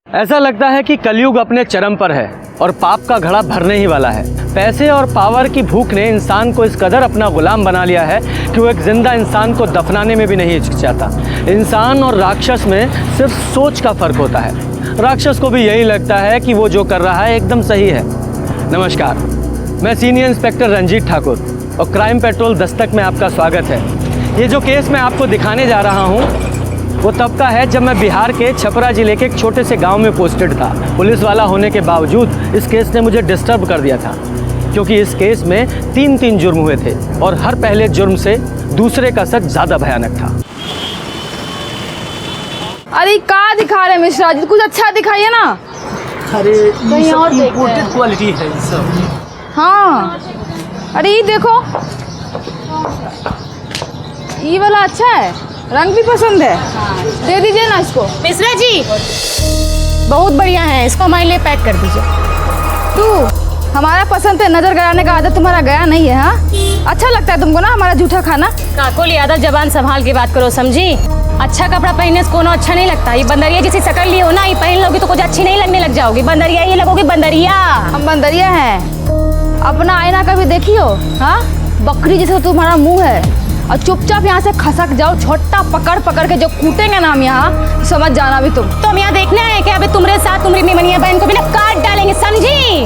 ऐसा लगता है कि कलयुग अपने चरम पर है और पाप का घड़ा भरने ही वाला है। पैसे और पावर की भूख ने इंसान को इस कदर अपना गुलाम बना लिया है कि वो एक जिंदा इंसान को दफनाने में भी नहीं हिचकिचाता। इंसान और राक्षस में सिर्फ सोच का फर्क होता है। राक्षस को भी यही लगता है कि वो जो कर रहा है एकदम सही है। नमस्कार, मैं सीनियर इंस्पेक्टर रंजीत ठाकुर और क्राइम पेट्रोल दस्तक में आपका स्वागत है। ये जो केस मैं आपको दिखाने जा रहा हूँ वो तब का है जब मैं बिहार के छपरा जिले के एक छोटे से गांव में पोस्टेड था। पुलिस वाला होने के बावजूद इस केस ने मुझे डिस्टर्ब कर दिया था, क्योंकि इस केस में तीन जुर्म हुए थे और हर पहले जुर्म से दूसरे का सच ज़्यादा भयानक था। अरे क्या दिखा रहे मिश्रा जी, कुछ अच्छा दिखाइए ना। अरे कहीं और इम्पोर्टेड क्वालिटी है ये सब। हाँ, अरे ये देखो, ये वाला अच्छा है, रंग भी पसंद है। दे दीजिए ना इसको। मिश्रा जी बहुत बढ़िया है, इसको हमारे लिए पैक कर दीजिए। तू हमारा पसंद पे नजर गड़ाने का आदत तुम्हारा गया नहीं है? हाँ, अच्छा लगता है तुमको ना हमारा जूठा खाना। काकुल यादव, जबान संभाल के बात करो, समझी? अच्छा कपड़ा पहनने से कोनो अच्छा नहीं लगता। ये बंदरिया जैसी शकल ली हो ना, ये पहन लोगी तो कुछ अच्छी नहीं लगने लग जाओगी। बंदरिया ये लगोगी बंदरिया। हम बंदरिया हैं। अपना आईना कभी देखी हो? हाँ, बकरी जैसा तुम्हारा मुंह है और चुपचाप यहाँ से खसक जाओ। छोटा पकड़ पकड़ के जो कूटेंगे ना हम यहाँ, समझ जाना भी तुम। तो हम यहाँ देखना है कि अभी तुम्हारे साथ तुम्हारी मेमनिया बहन को भी ना काट डालेंगे, समझी?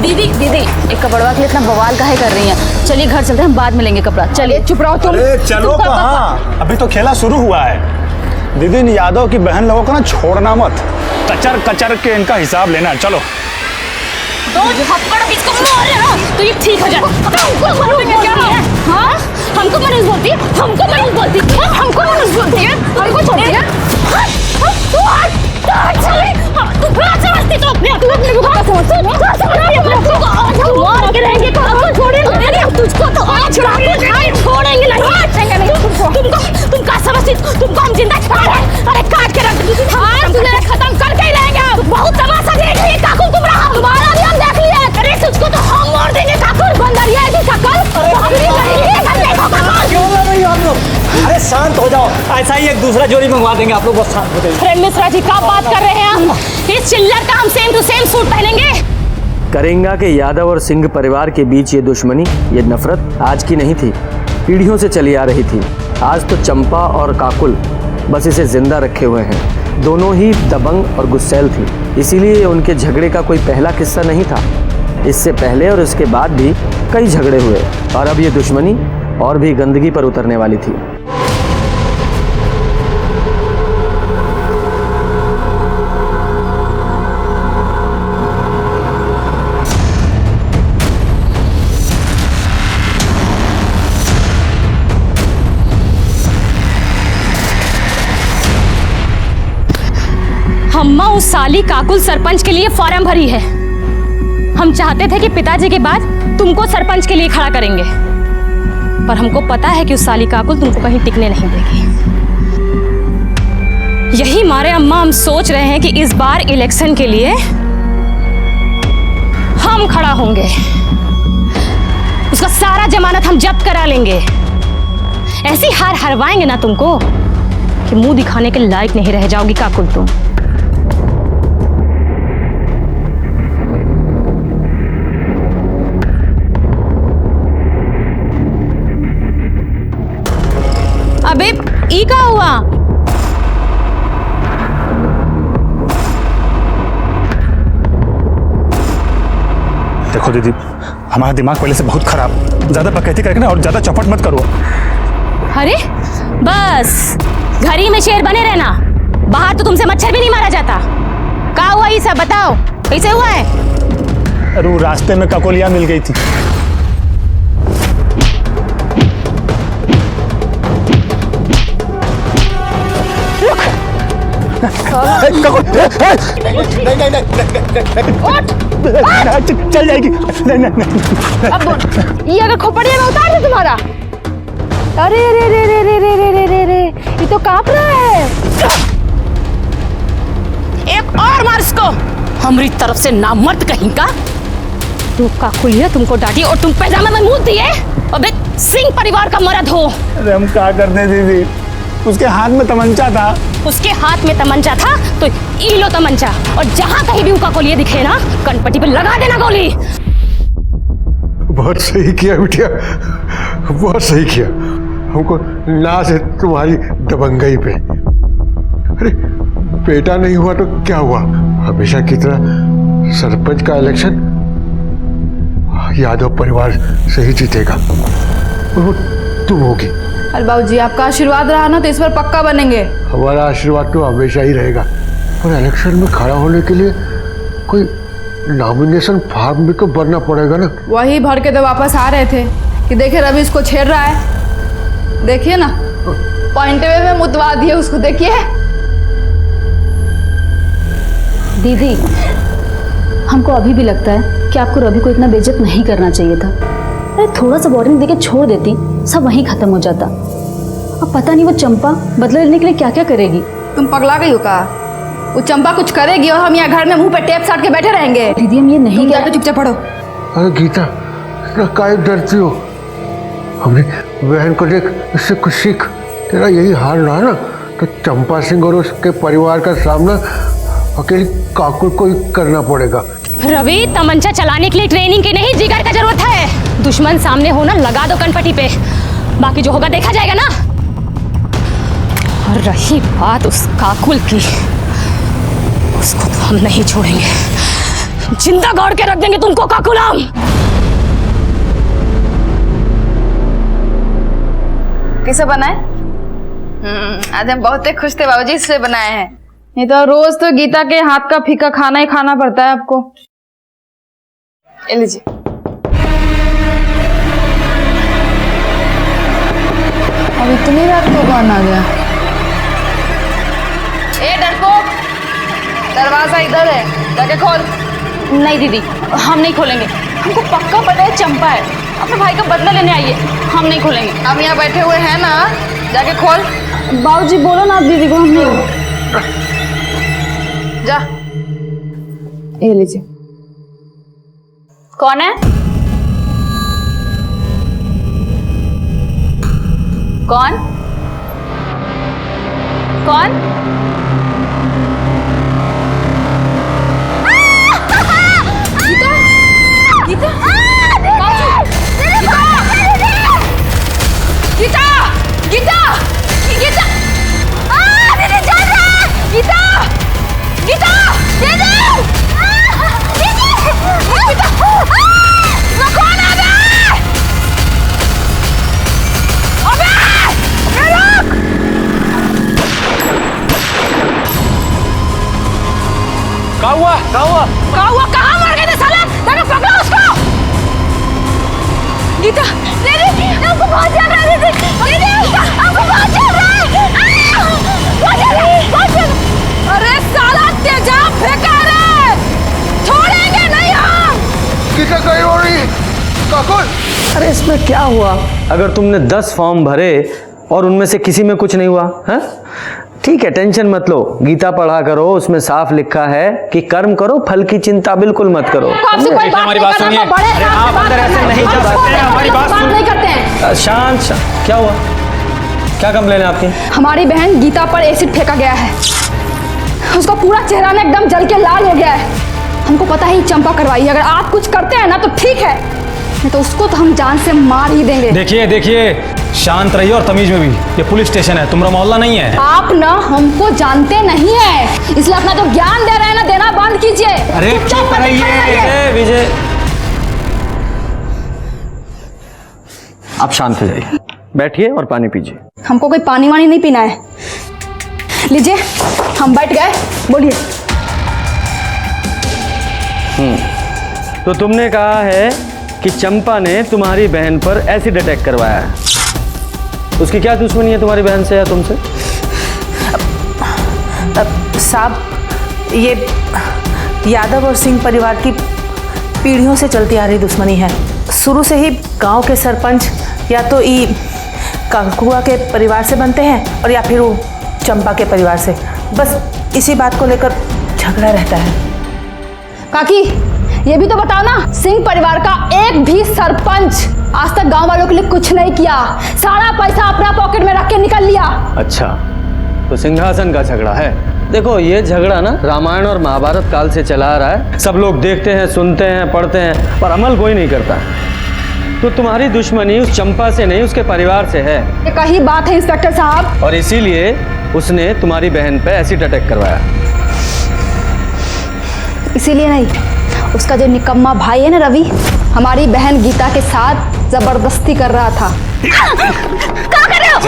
दीदी एक कपड़वा के लिए इतना बवाल काहे कर रही हैं? चलिए घर चलते हैं, हम बाद में लेंगे कपड़ा। चलिए चुप रहो तुम। अरे चलो कहाँ, अभी तो खेला शुरू हुआ है। दीदी इन यादव की बहन लोगों को ना छोड़ना मत, कचर कचर के इनका हिसाब लेना। चलो दो थप्पड़ इसको मारे ना तो ये ठीक हो जाए। हमको मनुष्य क्या है? हाँ, हमको मनुष्य बोलती है, हमको मनुष्य बोलती है, हमको मनुष्य बोलती है, हमको छोड़ती है। समझती तो अपने मार के रहेंगे, तुझको तो आज छोड़ेंगे नहीं। तुम क्या समझती? तुमको हम जिंदा छोड़ रहे हैं? अरे काट के रख खत्म करके ही रहेंगे। बहुत तमाशा देख रही है काकू, तुम्हारा भी हम देख लिया। अरे तुझको तो हम मार देंगे काकू। बंदरिया की शकल क्यों लड़ रही हो आप लोग? अरे शांत हो जाओ, ऐसा ही एक दूसरा जोड़ी मंगवा देंगे आप लोग, बस शांत हो जाइए। अरे मिश्रा जी क्या बात कर रहे हैं हम? इस चिल्लर का हम सेम टू सेम सूट पहनेंगे। करेंगा के यादव और सिंह परिवार के बीच ये दुश्मनी, ये नफरत आज की नहीं थी, पीढ़ियों से चली आ रही थी। आज तो चंपा और काकुल बस इसे जिंदा रखे हुए हैं। दोनों ही दबंग और गुस्सैल थी, इसीलिए उनके झगड़े का कोई पहला किस्सा नहीं था। इससे पहले और इसके बाद भी कई झगड़े हुए और अब ये दुश्मनी और भी गंदगी पर उतरने वाली थी। अम्मा उस साली काकुल सरपंच के लिए फॉर्म भरी है। हम चाहते थे कि पिताजी के बाद तुमको सरपंच के लिए खड़ा करेंगे, पर हमको पता है कि उस साली काकुल तुमको कहीं टिकने नहीं देगी। यही मारे अम्मा हम सोच रहे हैं कि इस बार इलेक्शन के लिए हम खड़ा होंगे। उसका सारा जमानत हम जब्त करा लेंगे। ऐसी हार हरवाएंगे ना तुमको कि मुंह दिखाने के लायक नहीं रह जाओगी काकुल तुम। अबे ई का हुआ? देखो दीदी, हमारा दिमाग पहले से बहुत खराब, ज्यादा बकैती करके ना और ज्यादा चौपट मत करो। अरे बस घर ही में शेर बने रहना, बाहर तो तुमसे मच्छर भी नहीं मारा जाता। क्या हुआ ये सब बताओ, कैसे हुआ है? अरे वो रास्ते में ककोलिया मिल गई थी। चल जाएगी। अब ये अगर खोपड़िया में उतार दे तुम्हारा। अरे रे रे रे रे रे रे रे रे, ये तो कांप रहा है। एक और मार इसको, हमारी तरफ से नामर्द कहीं का। तू काकुलिया तुमको डांटी और तुम पैजामे में मुंह दिए। अबे सिंह परिवार का मर्द हो। अरे हम क्या करते दीदी, उसके हाथ में तमंचा था, उसके हाथ में तमंचा था तो ई लो तमंचा, और जहां कहीं भी उनका कोलिए दिखे ना कनपट्टी पे लगा देना गोली। बहुत सही किया बिटिया, बहुत सही किया। हमको नाज है तुम्हारी दबंगई पे। अरे बेटा नहीं हुआ तो क्या हुआ, हमेशा की तरह सरपंच का इलेक्शन यादव परिवार से ही जीतेगा, और वो तुम होगी। अरे बाबूजी आपका आशीर्वाद रहा ना तो इस बार पक्का बनेंगे। हमारा आशीर्वाद तो हमेशा ही रहेगा, पर इलेक्शन में खड़ा होने के लिए कोई नॉमिनेशन फॉर्म भी तो भरना पड़ेगा ना। वही भर के तो वापस आ रहे थे कि देखिए रवि इसको छेड़ रहा है, देखिए ना पॉइंट वे में मुतवा दिए उसको, देखिए। दीदी हमको अभी भी लगता है कि आपको रवि को इतना बेइज्जत नहीं करना चाहिए था। अरे थोड़ा सा वार्निंग देके छोड़ देती, सब वहीं खत्म हो जाता। अब पता नहीं वो चंपा बदला लेने के लिए क्या क्या करेगी। तुम पगला गई हो का? वो चंपा कुछ करेगी और हम यहाँ घर में मुंह पे टेप साट के बैठे रहेंगे। दीदी हम ये नहीं तुम कह जाके चुपचाप पढ़ो। अरे गीता इतना काहे डरती हो, हमने बहन को देख, इससे कुछ सीख। तेरा यही हाल रहा ना तो चंपा सिंह और उसके परिवार का सामना अकेली काकुल को ही करना पड़ेगा। रवि तमंचा चलाने के लिए ट्रेनिंग की नहीं जिगर का जरूरत है। दुश्मन सामने हो ना लगा दो कनपट्टी पे, बाकी जो होगा देखा जाएगा ना। और रही बात उस काकुल की, उसको तो हम नहीं छोड़ेंगे, जिंदा गाड़ के रख देंगे तुमको काकुल हम। किसे बनाए? आज हम बहुत ही खुश थे बाबूजी, इसलिए बनाए हैं। नहीं तो रोज तो गीता के हाथ का फीका खाना ही खाना पड़ता है आपको। ये लीजिए। अब इतनी रात को कौन आ गया? ए डरपोक, दरवाजा इधर है, जाके खोल। नहीं दीदी हम नहीं खोलेंगे, हमको पक्का पता है चंपा है, अपने भाई का बदला लेने आई है। हम नहीं खोलेंगे। हम यहाँ बैठे हुए हैं ना, जाके खोल। बाबूजी बोलो ना आप दीदी को, हम नहीं। जा, ये लीजिए। कौन है? कौन कौन? गीता, गीता, गीता, गीता, दीदी चल रहा है। गीता, गीता, दीदी, गीता, वो कौन आ गया? अबे, ये लोग! क्या हुआ? कहाँ मर गए थे साले? देखो पकड़ो उसको। गीता, दीदी, हमको बहुत चल रहा है। दीदी, हमको बहुत चल रहा है। बहुत चल। अरे साला तेजाब फेंका रे, छोड़ेंगे नहीं हम। गीता कहीं हो रही काकुल। अरे इसमें क्या हुआ? अगर तुमने 10 फॉर्म भरे और उनमें से किसी में कुछ नहीं हुआ है, ठीक है टेंशन मत लो, गीता पढ़ा करो, उसमें साफ लिखा है कि कर्म करो फल की चिंता बिल्कुल मत करो। आपसे कोई बात हमारी नहीं बात करना, सुनिए। बड़े अरे साहब आप से अंदर बात ऐसे करना। नहीं जा हम सकते, हमारी बात बात सुन। नहीं करते हैं। शांत, क्या हुआ? क्या कंप्लेन है आपकी? हमारी बहन गीता पर एसिड फेंका गया है, उसका पूरा चेहरा ना एकदम जल के लाल हो गया है। हमको पता है चंपा करवाई है, अगर आप कुछ करते हैं ना तो ठीक है, नहीं तो उसको तो हम जान से मार ही देंगे। देखिए शांत रहिए और तमीज में भी, ये पुलिस स्टेशन है, तुम्हारा मोहल्ला नहीं है। आप ना हमको जानते नहीं है, इसलिए अपना जो ज्ञान दे रहे हैं ना देना बंद कीजिए। अरे चुप रहिए। विजय, आप शांत हो जाइए, बैठिए और पानी पीजिए। हमको कोई पानी वानी नहीं पीना है। लीजिए, हम बैठ गए, बोलिए। तो तुमने कहा है कि चंपा ने तुम्हारी बहन पर एसिड अटैक करवाया है, उसकी क्या दुश्मनी है तुम्हारी बहन से या तुमसे? साहब ये यादव और सिंह परिवार की पीढ़ियों से चलती आ रही दुश्मनी है। शुरू से ही गांव के सरपंच या तो ई काकुआ के परिवार से बनते हैं और या फिर वो चंपा के परिवार से, बस इसी बात को लेकर झगड़ा रहता है। काकी ये भी तो बताओ ना, सिंह परिवार का एक भी सरपंच आज तक गांव वालों के लिए कुछ नहीं किया, सारा पैसा अपना पॉकेट में रख के निकल लिया। अच्छा, तो तो सिंहासन का झगड़ा है। देखो ये झगड़ा ना रामायण और महाभारत काल से चला आ रहा है। सब लोग देखते हैं, सुनते हैं, पढ़ते हैं, पर अमल कोई नहीं करता। तो तुम्हारी दुश्मनी उस चंपा से नहीं, उसके परिवार से है। ये कही बात है इंस्पेक्टर साहब। और इसीलिए उसने तुम्हारी बहन पे एसिड अटैक करवाया। इसीलिए नहीं, उसका जो निकम्मा भाई है ना रवि, हमारी बहन गीता के साथ जबरदस्ती कर रहा था। क्या कर रहे हो?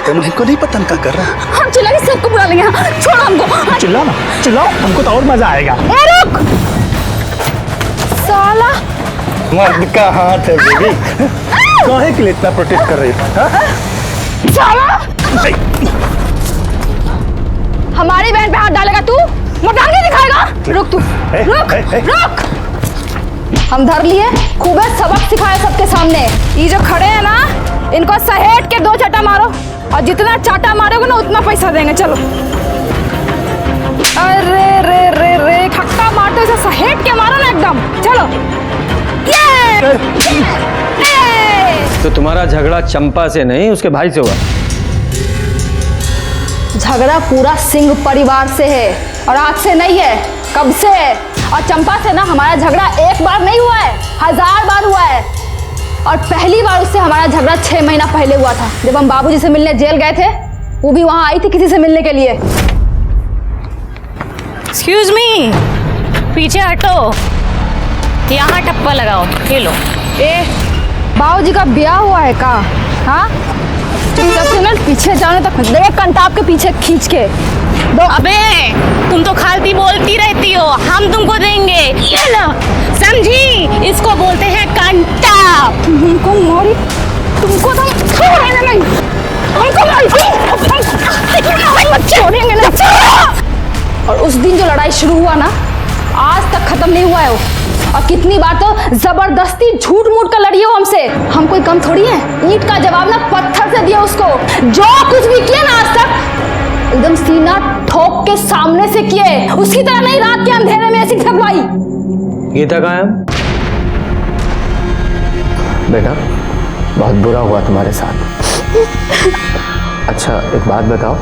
तुमको नहीं पता क्या कर रहा है? हम चिल्ला के सबको बुला लेंगे। छोड़ो हमको। चिल्लाओ ना, चिल्लाओ, हमको तो और मजा आएगा। ए रुक! साला मर्द का हाथ है बेबी। काहे के लिए इतना प्रोटेक्ट कर रही हो? साला! हमारी बहन पे हाथ डालेगा तू? मटांगे दिखाएगा? रुक तू, रुक, रुक। हम धर लिए, खूब सबक सिखाए सबके सामने। ये जो खड़े हैं ना, इनको सहेट के 2 चाटा मारो, और जितना चाटा मारोगे ना उतना पैसा देंगे। चलो। अरे रे रे रे, खट्टा मारते इसे सहेट के मारो ना एकदम। चलो। ये! तो तुम्हारा झगड़ा चंपा से नहीं, उसके भाई से हुआ। झगड़ा पूरा सिंह परिवार से है, और आज से नहीं है, कब से है। और चंपा से ना हमारा झगड़ा एक बार नहीं हुआ है, 1000 बार हुआ है। और पहली बार उससे हमारा झगड़ा 6 महीना पहले हुआ था, जब हम बाबूजी से मिलने जेल गए थे। वो भी वहां आई थी किसी से मिलने के लिए। एक्सक्यूज मी, पीछे हटो। यहाँ टप्पा लगाओ, ये लो। ए, बाबूजी का ब्याह हुआ है का? हाँ, चुपचाप से ना पीछे जाने तक देख, कंटाप के पीछे खींच के दो। अबे तुम तो खालती बोलती रहती हो, हम तुमको देंगे। ये लो, समझी? इसको बोलते हैं कंटाप। तुमको मोरी, तुमको तो हम छोड़ेंगे नहीं, हमको छोड़ेंगे नहीं। और उस दिन जो लड़ाई शुरू हुआ ना, आज तक खत्म नहीं हुआ है वो। और कितनी बार तो जबरदस्ती झूठ मूठ कर लड़ी हो हमसे। हम कोई कम थोड़ी है। ईंट का जवाब ना पत्थर से दिया उसको। जो कुछ भी किया ना आज तक, एकदम सीना ठोक के सामने से किए। उसकी तरह नहीं रात के अंधेरे में ऐसी ठगवाई। गीता कहाँ है? बेटा बहुत बुरा हुआ तुम्हारे साथ। अच्छा एक बात बताओ,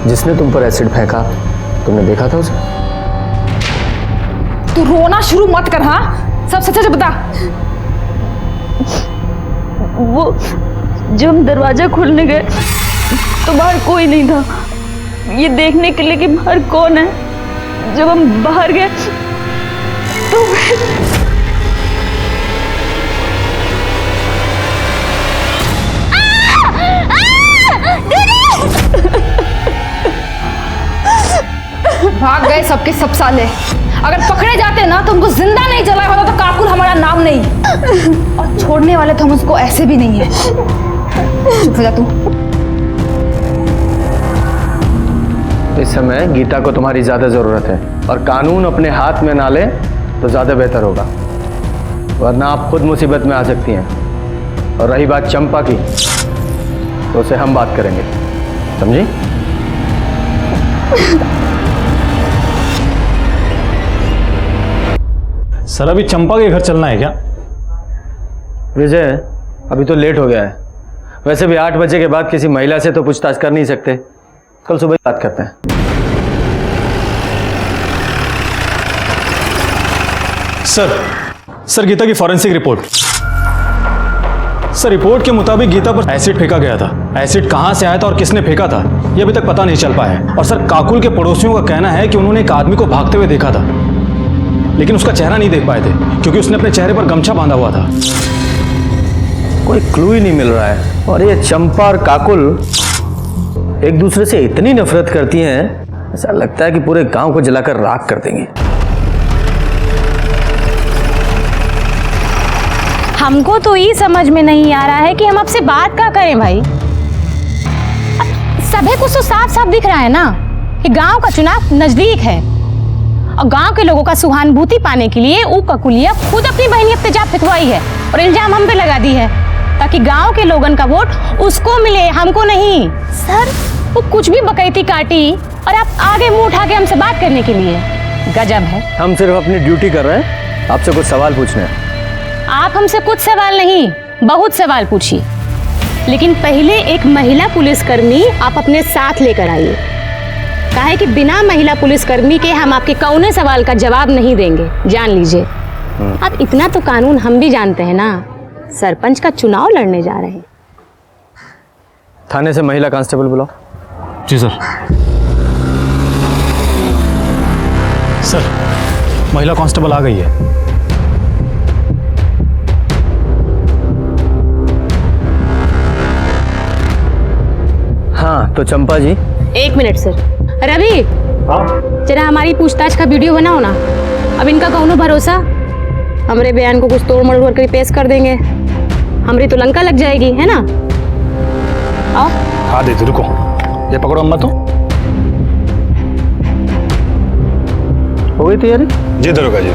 जिसने तुम पर एसिड फेंका तुमने देखा था उसे? तू रोना शुरू मत कर। हाँ, सब सच सच बता। वो जब हम दरवाजा खोलने गए तो बाहर कोई नहीं था, ये देखने के लिए कि बाहर कौन है। जब हम बाहर गए तो भाग गए सबके सब साले। अगर पकड़े जाते ना तो उनको जिंदा नहीं जलाया होता तो काकुल हमारा नाम नहीं। और छोड़ने वाले तो हम उसको ऐसे भी नहीं है। चुप हो जा तू। इस समय गीता को तुम्हारी ज्यादा जरूरत है, और कानून अपने हाथ में ना ले तो ज्यादा बेहतर होगा, वरना आप खुद मुसीबत में आ सकती हैं। और रही बात चंपा की, तो उसे हम बात करेंगे, समझी? सर अभी चंपा के घर चलना है क्या? विजय अभी तो लेट हो गया है। वैसे भी 8 बजे के बाद किसी महिला से तो पूछताछ कर नहीं सकते। कल सुबह बात करते हैं। सर गीता की फॉरेंसिक रिपोर्ट। सर रिपोर्ट के मुताबिक गीता पर एसिड फेंका गया था। एसिड कहां से आया था और किसने फेंका था ये अभी तक पता नहीं चल पाया है। और सर काकुल के पड़ोसियों का कहना है कि उन्होंने एक आदमी को भागते हुए देखा था, लेकिन उसका चेहरा नहीं देख पाए थे क्योंकि उसने अपने चेहरे पर गमछा बांधा हुआ था। कोई क्लू ही नहीं मिल रहा है। और ये चंपा और काकुल एक दूसरे से इतनी नफरत करती हैं, ऐसा लगता है कि पूरे गांव को जलाकर राख कर देंगी। हमको तो ये समझ में नहीं आ रहा है कि हम आपसे बात क्या करें भाई। सभी कुछ तो साफ साफ दिख रहा है ना कि गांव का चुनाव नजदीक है, और गांव के लोगों का सहानुभूति पाने के लिए वो ककुलिया खुद अपनी बहनी पे तेजाब फेंकवाई है और इल्जाम हम पे लगा दी है, ताकि गांव के लोगों का वोट उसको मिले, हमको नहीं। सर वो कुछ भी बकैती काटी और आप आगे मुंह उठा के हमसे बात करने के लिए, गजब है। हम सिर्फ अपनी ड्यूटी कर रहे हैं, आपसे कुछ सवाल पूछने हैं। आप हमसे कुछ सवाल नहीं, बहुत सवाल पूछिए। लेकिन पहले एक महिला पुलिसकर्मी आप अपने साथ लेकर आइए। काहे कि बिना महिला पुलिसकर्मी के हम आपके कौने सवाल का जवाब नहीं देंगे, जान लीजिए। अब इतना तो कानून हम भी जानते हैं ना, सरपंच का चुनाव लड़ने जा रहे हैं। थाने से महिला कांस्टेबल बुलाओ। जी सर। सर, महिला कांस्टेबल आ गई है। हाँ तो चंपा जी। एक मिनट सर। रवि, जरा हमारी पूछताछ का वीडियो बनाओ ना। अब इनका कौनो भरोसा, हमारे बयान को कुछ तोड़ मरोड़ करके पेश कर देंगे, हमारी तो लंका लग जाएगी, है ना? आओ। हाँ दीदी रुको, ये पकड़ो अम्मा। तो हो गई तैयारी? जी दरोगा जी।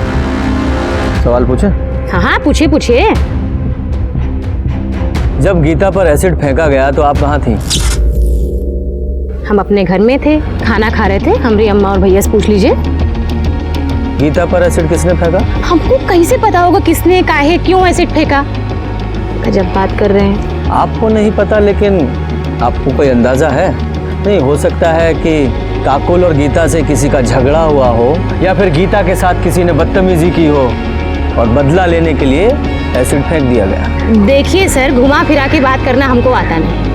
सवाल पूछे? हाँ हाँ पूछिए पूछिए। जब गीता पर एसिड फेंका गया तो आप कहाँ थी? हम अपने घर में थे, खाना खा रहे थे। हमारी अम्मा और भैया से पूछ लीजिए। गीता पर एसिड किसने फेंका? हमको कैसे पता होगा किसने, काहे, क्यों एसिड फेंका? गजब बात कर रहे हैं। आपको नहीं पता, लेकिन आपको कोई अंदाजा है? नहीं हो सकता है कि काकुल और गीता से किसी का झगड़ा हुआ हो, या फिर गीता के साथ किसी ने बदतमीजी की हो और बदला लेने के लिए एसिड फेंक दिया गया। देखिए सर, घुमा फिरा के बात करना हमको आता नहीं।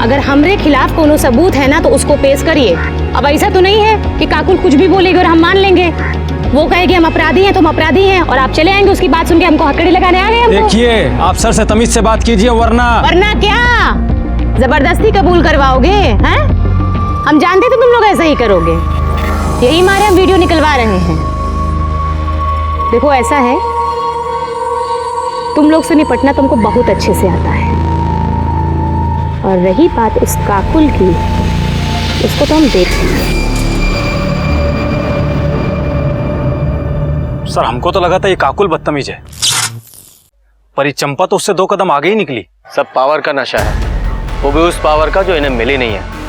अगर हमरे खिलाफ कोनो सबूत है ना तो उसको पेश करिए। अब ऐसा तो नहीं है कि काकुल कुछ भी बोलेगी और हम मान लेंगे। वो कहेगी हम अपराधी हैं तो हम अपराधी हैं, और आप चले आएंगे उसकी बात सुन के हमको हथकड़ी लगाने आ गए हमको। देखिए, आप सर से तमीज से बात कीजिए, वरना क्या जबरदस्ती कबूल करवाओगे? हैं? हम जानते थे तुम लोग ऐसा ही करोगे, यही मारे हम वीडियो निकलवा रहे हैं। देखो ऐसा है, तुम लोग से निपटना तुमको बहुत अच्छे से आता है, और रही बात उस काकुल की, उसको तो हम देख लेंगे। सर हमको तो लगा था ये काकुल बदतमीज है, पर ये चंपा तो उससे 2 कदम आगे ही निकली। सब पावर का नशा है, वो भी उस पावर का जो इन्हें मिली नहीं है।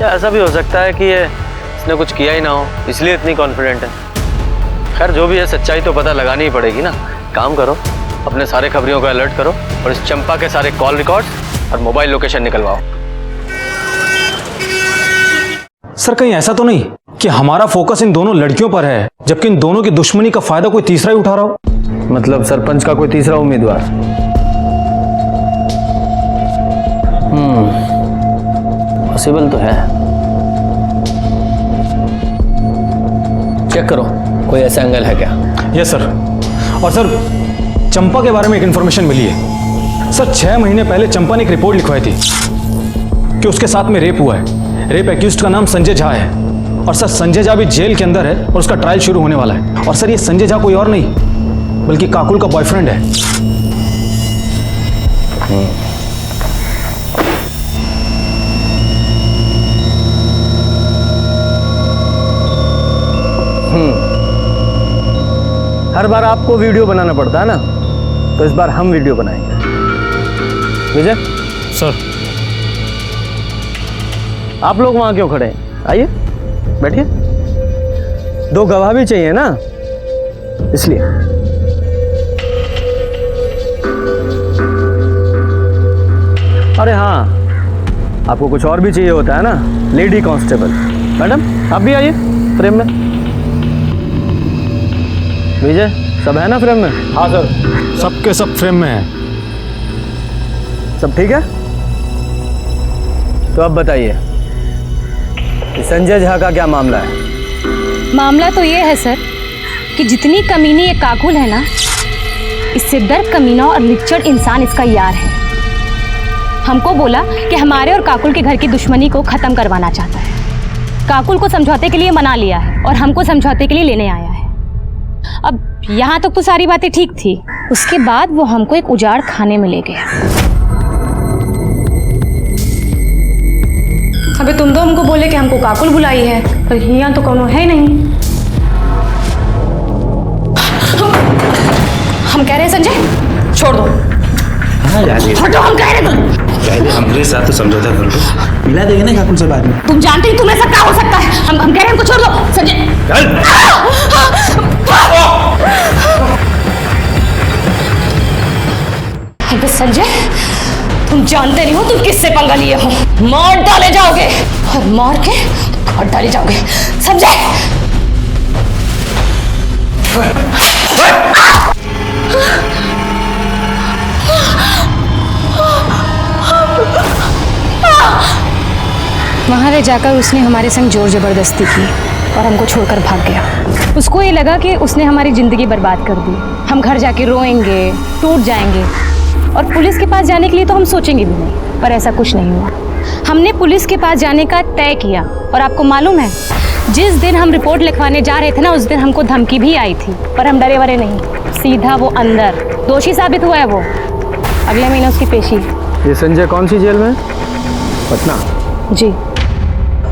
या ऐसा भी हो सकता है कि ये इसने कुछ किया ही ना हो, इसलिए इतनी कॉन्फिडेंट है। खैर जो भी है, सच्चाई तो पता लगानी ही पड़ेगी ना। काम करो, अपने सारे खबरियों को अलर्ट करो और इस चंपा के सारे कॉल रिकॉर्ड्स और मोबाइल लोकेशन निकलवाओ। सर कहीं ऐसा तो नहीं कि हमारा फोकस इन दोनों लड़कियों पर है, जबकि इन दोनों की दुश्मनी का फायदा कोई तीसरा ही उठा रहा हो? मतलब सरपंच का कोई तीसरा उम्मीदवार? पॉसिबल तो है। चेक करो, कोई ऐसा एंगल है क्या? Yes sir. और सर, चंपा के बारे में एक इन्फॉर्मेशन मिली है। सर 6 महीने पहले चंपा ने एक रिपोर्ट लिखवाई थी कि उसके साथ में रेप हुआ है। रेप एक्यूज्ड का नाम संजय झा है, और सर संजय झा भी जेल के अंदर है और उसका ट्रायल शुरू होने वाला है। और सर ये संजय झा कोई और नहीं बल्कि काकुल का बॉयफ्रेंड है। हर बार आपको वीडियो बनाना पड़ता है ना, तो इस बार हम वीडियो बनाएंगे। विजय सर, आप लोग वहां क्यों खड़े हैं? आइए बैठिए। 2 गवाह भी चाहिए ना, इसलिए। अरे हाँ, आपको कुछ और भी चाहिए होता है ना, लेडी कांस्टेबल। मैडम आप भी आइए फ्रेम में। विजय सब है ना फ्रेम में? हाँ सर, सबके सब फ्रेम में है। सब ठीक है? तो अब बताइए संजय झा का क्या मामला है? मामला तो ये है सर कि जितनी कमीनी ये काकुल है ना, इससे डर कमीना और लिच्चड़ इंसान इसका यार है। हमको बोला कि हमारे और काकुल के घर की दुश्मनी को खत्म करवाना चाहता है। काकुल को समझौते के लिए मना लिया है और हमको समझौते के लिए लेने आया है। अब यहाँ तक तो सारी बातें ठीक थी, उसके बाद वो हमको एक उजाड़ खाने में ले गया। अबे तुम तो हमको बोले कि हमको काकुल बुलाई है, पर यहाँ तो कोनो है नहीं। हम कह रहे हैं संजय छोड़ दो। हटो, हम कह रहे तुम हमारे साथ तो समझौता कर लो, मिला देंगे ना काकुल से बाद में। तुम जानते ही तुम्हें सब क्या हो सकता है। हम कह रहे हैं हमको छोड़ दो संजय। अबे संजय तुम जानते नहीं हो तुम किससे पंगा लिए हो। मार डाले जाओगे और मार के काट डाले जाओगे, समझे? वहाँ ले जाकर उसने हमारे संग जोर जबरदस्ती की और हमको छोड़कर भाग गया। उसको ये लगा कि उसने हमारी ज़िंदगी बर्बाद कर दी। हम घर जाके रोएंगे, टूट जाएंगे और पुलिस के पास जाने के लिए तो हम सोचेंगे भी नहीं, पर ऐसा कुछ नहीं हुआ। हमने पुलिस के पास जाने का तय किया और आपको मालूम है, जिस दिन हम रिपोर्ट लिखवाने जा रहे थे ना, उस दिन हमको धमकी भी आई थी, पर हम डरे वरे नहीं, सीधा वो अंदर। दोषी साबित हुआ है वो। अगले महीने उसकी पेशी। ये संजय कौन सी जेल में? पटना। जी।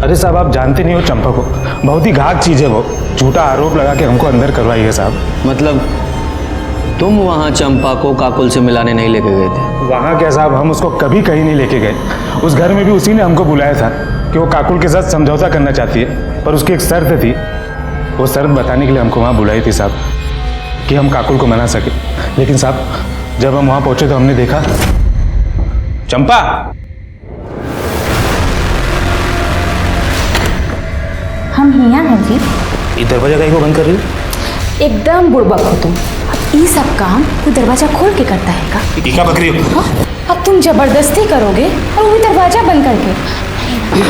अरे साहब, आप जानते नहीं हो चंपा को, बहुत ही घात चीज़ है वो। झूठा आरोप लगा के हमको अंदर करवाई है साहब। मतलब तुम वहाँ चंपा को काकुल से मिलाने नहीं लेके गए थे? वहाँ क्या साहब, हम उसको कभी कहीं नहीं लेके गए। उस घर में भी उसी ने हमको बुलाया था कि वो काकुल के साथ समझौता करना चाहती है, पर उसकी एक शर्त थी। वो शर्त बताने के लिए हमको वहाँ बुलाई थी साहब, कि हम काकुल को मना सके। लेकिन साहब, जब हम वहाँ पहुँचे तो हमने देखा चंपा। हम यहाँ हैं जी। ये दरवाजा कहीं को बंद कर रही हो? एकदम बुड़बक हो तुम। अब ये सब काम तू दरवाजा खोल के करता है का? ये क्या बकरी हो? अब तुम जबरदस्ती करोगे और वो भी दरवाजा बंद करके।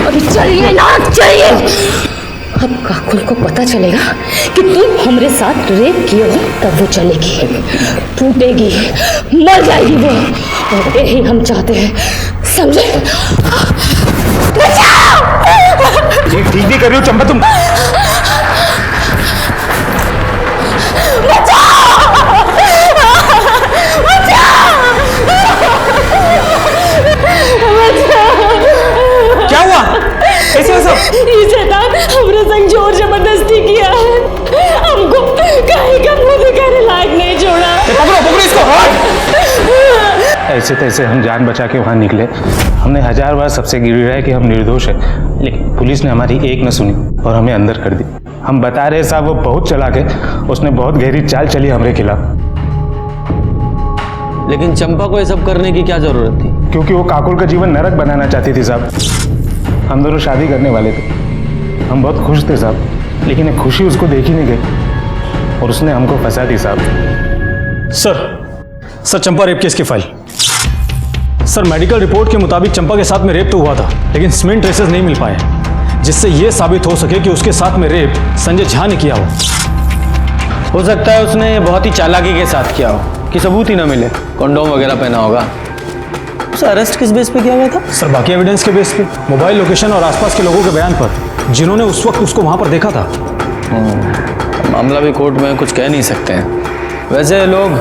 अभी चलिए ना, चलिए। अब काकुल को पता चलेगा कि तुम हमरे साथ रेप किए हो, तब वो चलेगी, टूटेगी, मर जाएगी वो। और यही हम चाहते हैं, समझे? ठीक भी कर रही हो चंपा तुम। क्या हुआ? ऐसे सब ये शैतान हमरे संग जोर जबरदस्ती किया है, हमको कहीं का मुंह दिखाने लायक नहीं छोड़ा। पकड़ो इसको। ऐसे तैसे हम जान बचा के वहाँ निकले। हमने 1000 बार सबसे गिड़गिड़ाया कि हम निर्दोष है, लेकिन पुलिस ने हमारी एक न सुनी और हमें अंदर कर दी। हम बता रहे साहब, वो बहुत चालाक है, उसने बहुत गहरी चाल चली हमारे खिलाफ। लेकिन चंपा को ये सब करने की क्या जरूरत थी? क्योंकि वो काकुल का जीवन नरक बनाना चाहती थी साहब। हम दोनों शादी करने वाले थे, हम बहुत खुश थे साहब, लेकिन एक खुशी उसको देखी नहीं गई और उसने हमको फंसा दी साहब। सर चंपा रेप केस की फाइल। सर मेडिकल रिपोर्ट के मुताबिक चंपा के साथ में रेप तो हुआ था, लेकिन स्मिन ट्रेसेस नहीं मिल पाए, जिससे यह साबित हो सके कि उसके साथ में रेप संजय झा ने किया हो सकता है उसने बहुत ही चालाकी के साथ किया हो कि सबूत ही ना मिले, कंडोम वगैरह पहना होगा। उसे अरेस्ट किस बेस पे किया गया था? सर बाकी एविडेंस के बेस पे, मोबाइल लोकेशन और आसपास के लोगों के बयान पर, जिन्होंने उस वक्त उसको वहां पर देखा था। मामला भी कोर्ट में कुछ कह नहीं सकते हैं। वैसे लोग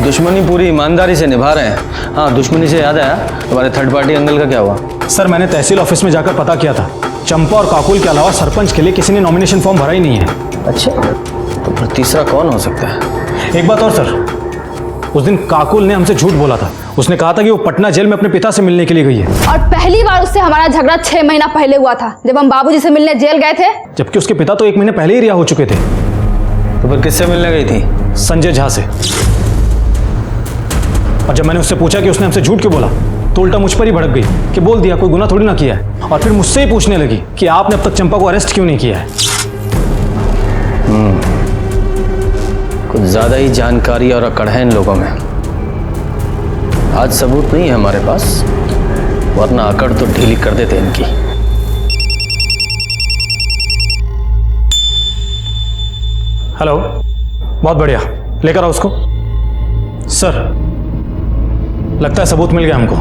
दुश्मनी पूरी ईमानदारी से निभा रहे हैं। हाँ, दुश्मनी से याद आया, तुम्हारे थर्ड पार्टी अंकल का क्या हुआ? सर मैंने तहसील ऑफिस में जाकर पता किया था, चंपा और काकुल के अलावा सरपंच के लिए किसी ने नॉमिनेशन फॉर्म भरा ही नहीं है। अच्छा, तो फिर तीसरा कौन हो सकता है? एक बात और सर, उस दिन काकुल ने हमसे झूठ बोला था। उसने कहा था कि वो पटना जेल में अपने पिता से मिलने के लिए गई है। और पहली बार उससे हमारा झगड़ा 6 महीना पहले हुआ था, जब हम बाबूजी से मिलने जेल गए थे। जबकि उसके पिता तो 1 महीने पहले ही रिहा हो चुके थे। तो फिर किससे मिलने गई थी? संजय झा से। और जब मैंने उससे पूछा कि उसने हमसे झूठ क्यों बोला, तो उल्टा मुझ पर ही भड़क गई कि बोल दिया कोई गुनाह थोड़ी ना किया है। और फिर मुझसे ही पूछने लगी कि आपने अब तक चंपा को अरेस्ट क्यों नहीं किया है। कुछ ज्यादा ही जानकारी और अकड़ है इन लोगों में। आज सबूत नहीं है हमारे पास, वरना अकड़ तो ढीली कर देते इनकी। हेलो, बहुत बढ़िया, लेकर आओ उसको। सर लगता है सबूत मिल गया हमको।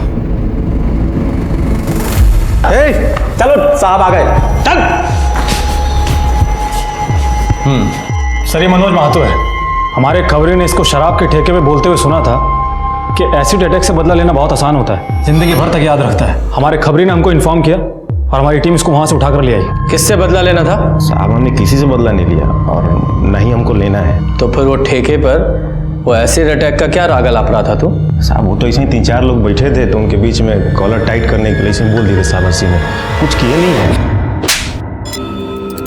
चलो साहब आ गए, चल। सर ये मनोज महतो है। हमारे खबरी ने इसको शराब के ठेके पे बोलते हुए सुना था कि एसिड अटैक से बदला लेना बहुत आसान होता है, जिंदगी भर तक याद रखता है। हमारे खबरी ने हमको इन्फॉर्म किया और हमारी टीम इसको वहां से उठाकर ले आई। किससे बदला लेना था? साहब हमने किसी से बदला नहीं लिया और न ही हमको लेना है। तो फिर वो ठेके पर वो एसिड अटैक का क्या राग लाप रहा था तू? साहब वो तो ऐसे ही 3-4 लोग बैठे थे, तो उनके बीच में कॉलर टाइट करने के लिए ऐसे बोल दिए साहब। हंसी में कुछ किए नहीं है।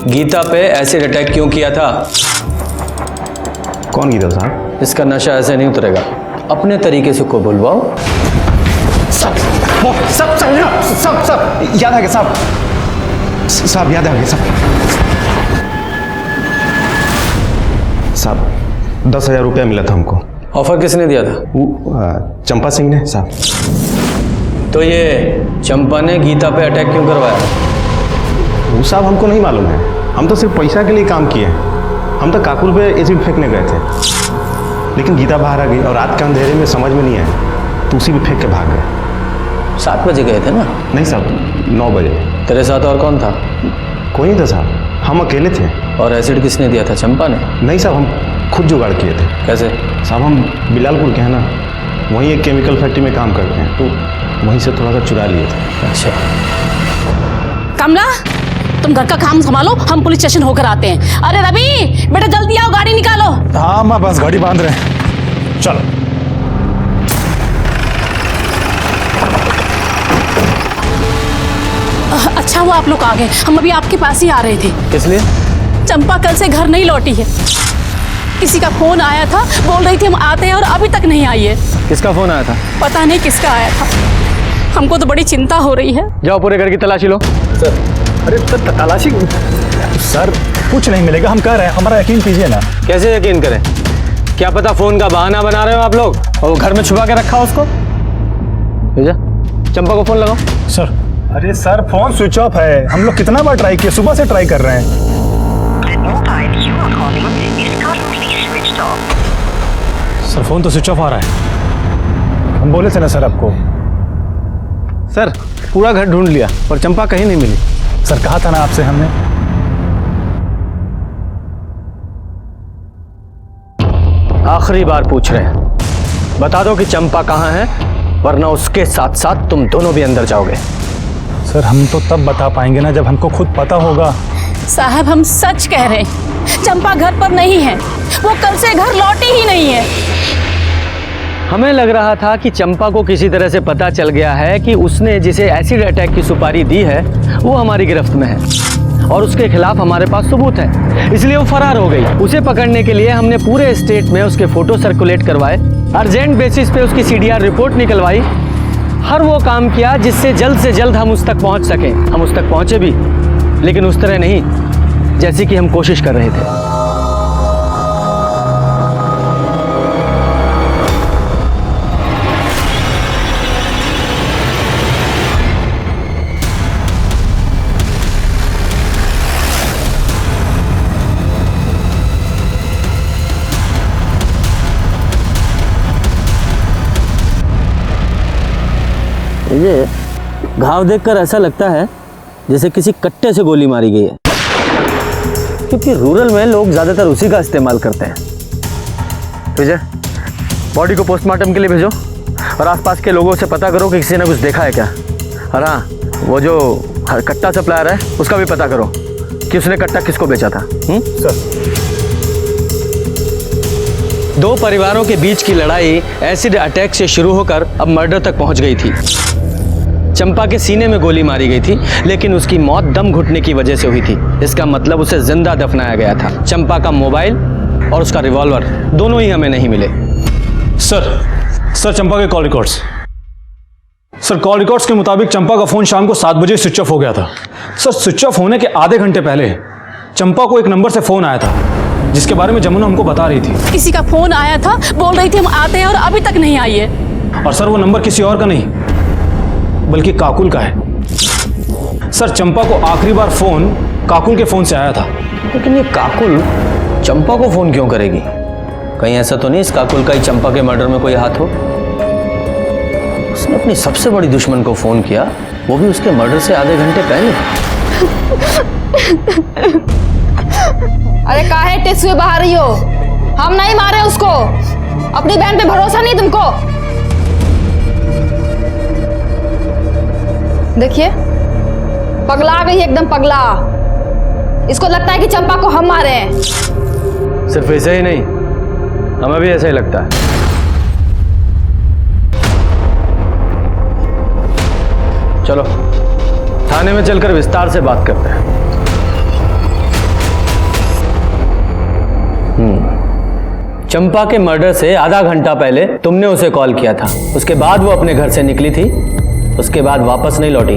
गीता पे एसिड अटैक क्यों किया था? कौन गीता साहब? इसका नशा ऐसे नहीं उतरेगा, अपने तरीके से को बुलवाओ। सब सब सब सब याद आ गया साहब याद आ गया साहब 10,000 रुपया मिला था हमको। ऑफर किसने दिया था? वो चंपा सिंह ने साहब। तो ये चंपा ने गीता पे अटैक क्यों करवाया? वो साहब हमको नहीं मालूम है, हम तो सिर्फ पैसा के लिए काम किए हैं। हम तो काकुल पे एसिड फेंकने गए थे, लेकिन गीता बाहर आ गई और रात के अंधेरे में समझ में नहीं आया तो उसी पे फेंक के भाग गए। 7 बजे गए थे ना? नहीं साहब 9 बजे। तेरे साथ और कौन था? कोई नहीं था साहब, हम अकेले थे। और एसिड किसने दिया था, चंपा ने? नहीं साहब, हम खुद जुगाड़ किए थे। कैसे? साहब हम बिलालपुर के हैं ना, वहीं एक केमिकल फैक्ट्री में काम करते हैं, तो वहीं से थोड़ा सा चुरा लिए थे। अच्छा। कमला, तुम घर का काम संभालो, हम पुलिस स्टेशन होकर आते हैं। अरे रवि बेटा जल्दी आओ, गाड़ी निकालो। हाँ माँ, बस गाड़ी बांध रहे हैं, चलो। अच्छा हुआ आप लोग आ गए, हम अभी आपके पास ही आ रहे थे। किस लिए? चंपा कल से घर नहीं लौटी है। किसी का फोन आया था, बोल रही थी हम आते हैं और अभी तक नहीं आई है। किसका फोन आया था? पता नहीं किसका आया था, हमको तो बड़ी चिंता हो रही है। जाओ पूरे घर की तलाशी लो। सर, अरे तलाशी सर, कुछ नहीं मिलेगा, हम कह रहे हैं, हमारा यकीन कीजिए ना। कैसे यकीन करें? क्या पता फोन का बहाना बना रहे हो आप लोग और वो घर में छुपा के रखा उसको। भेजा, चंपा को फोन लगाओ। सर, अरे सर फोन स्विच ऑफ है, हम लोग कितना बार ट्राई किए, सुबह से ट्राई कर रहे हैं। सर फोन तो स्विच ऑफ आ रहा है। हम बोले थे ना सर आपको। सर पूरा घर ढूंढ लिया पर चंपा कहीं नहीं मिली। सर कहा था ना आपसे हमने। आखिरी बार पूछ रहे हैं, बता दो कि चंपा कहाँ है, वरना उसके साथ साथ तुम दोनों भी अंदर जाओगे। सर हम तो तब बता पाएंगे ना जब हमको खुद पता होगा। साहब हम सच कह रहे हैं, चंपा घर पर नहीं है, वो कल से घर लौटी ही नहीं है। हमें लग रहा था कि चंपा को किसी तरह से पता चल गया है कि उसने जिसे एसिड अटैक की सुपारी दी है वो हमारी गिरफ्त में है और उसके खिलाफ हमारे पास सबूत है, इसलिए वो फरार हो गई। उसे पकड़ने के लिए हमने पूरे स्टेट में उसके फोटो सर्कुलेट करवाए, अर्जेंट बेसिस पे उसकी CDR रिपोर्ट निकलवाई, हर वो काम किया जिससे जल्द से जल्द हम उस तक पहुंच सकें। हम उस तक पहुंचे भी, लेकिन उस तरह नहीं जैसी कि हम कोशिश कर रहे थे। ये घाव देखकर ऐसा लगता है जैसे किसी कट्टे से गोली मारी गई है, क्योंकि रूरल में लोग ज़्यादातर उसी का इस्तेमाल करते हैं। विजय, बॉडी को पोस्टमार्टम के लिए भेजो और आसपास के लोगों से पता करो कि किसी ने कुछ देखा है क्या। और हाँ, वो जो कट्टा सप्लायर है उसका भी पता करो कि उसने कट्टा किसको बेचा था। सर। दो परिवारों के बीच की लड़ाई एसिड अटैक से शुरू होकर अब मर्डर तक पहुंच गई थी। चंपा के सीने में गोली मारी गई थी, लेकिन उसकी मौत दम घुटने की वजह से हुई थी। इसका मतलब उसे जिंदा दफनाया गया था। चंपा का मोबाइल और उसका रिवॉल्वर दोनों ही हमें नहीं मिले। सर चंपा के call records. Sir call records के मुताबिक चंपा का फोन शाम को 7 बजे स्विच ऑफ हो गया था। सर स्विच ऑफ होने के आधे घंटे पहले चंपा को एक नंबर से फोन आया था जिसके बारे में जमुना हमको बता रही थी। किसी का फोन आया था, बोल रही थी हम आते हैं और अभी तक नहीं आई है। और सर वो नंबर किसी और का नहीं बल्कि काकुल का है। सर चंपा को आखिरी बार फोन काकुल के फोन से आया था। लेकिन ये काकुल चंपा को फोन क्यों करेगी? कहीं ऐसा तो नहीं इस काकुल का ही चंपा के मर्डर में कोई हाथ हो? उसने अपनी सबसे बड़ी दुश्मन को फोन किया, वो भी उसके मर्डर से आधे घंटे पहले। अरे काहे टेस्ट हुए बाहर रही हो? हम नहीं मारे उसको। अपनी बहन पे भरोसा नहीं तुमको? देखिए पगला गई, एकदम पगला। इसको लगता है कि चंपा को हम मारे हैं। सिर्फ ऐसे ही नहीं, हमें भी ऐसा ही लगता है। चलो थाने में चलकर विस्तार से बात करते हैं। चंपा के मर्डर से आधा घंटा पहले तुमने उसे कॉल किया था, उसके बाद वो अपने घर से निकली थी उसके बाद वापस नहीं लौटी,